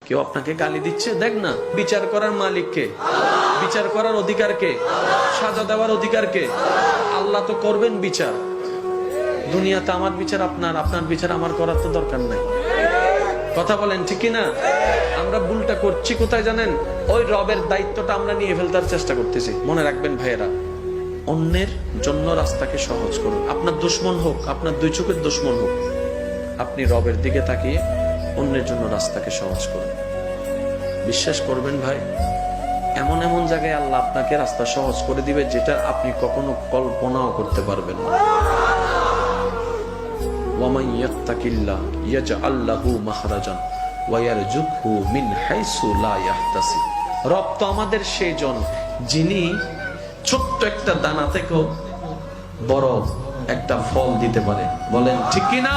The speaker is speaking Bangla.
কেউ আপনাকে গালি দিচ্ছে, দেখ না, বিচার করার মালিক কে? বিচার করার অধিকার কে? সাজা দেওয়ার অধিকার কে? আল্লাহ তো করবেন বিচার। দুনিয়াতে আমার বিচার আপনার, আপনার বিচার আমার করার তো দরকার নাই। কথা বলেন ঠিক কি না? আমরা ভুলটা করছি কোথায় জানেন? ওই রবের দায়িত্বটা আমরা নিয়ে ফেলতার চেষ্টা করতেছি। মনে রাখবেন ভাইয়েরা, অন্যের জন্য রাস্তাকে সহজ করুন। আপনার দুশ্মন হোক, আপনার দুই চোখের দুশ্মন হোক, আপনি রবের দিকে তাকিয়ে অন্যের জন্য রাস্তাকে সহজ করুন। বিশ্বাস করবেন ভাই, এমন এমন জায়গায় আল্লাহ আপনাকে রাস্তা সহজ করে দিবে যেটা আপনি কখনো কল্পনাও করতে পারবেন না। ওয়ামান ইয়াত্তাকিল্লাহ ইয়াজআল লাহু মাখরাজান ওয়া ইয়ারযুকহু মিন হাইসু লা ইয়াহতাসিব। রব তো আমাদের সেইজন যিনি ছোট্ট একটা দানা থেকেও বড় একটা ফল দিতে পারে। বলেন ঠিক কি না?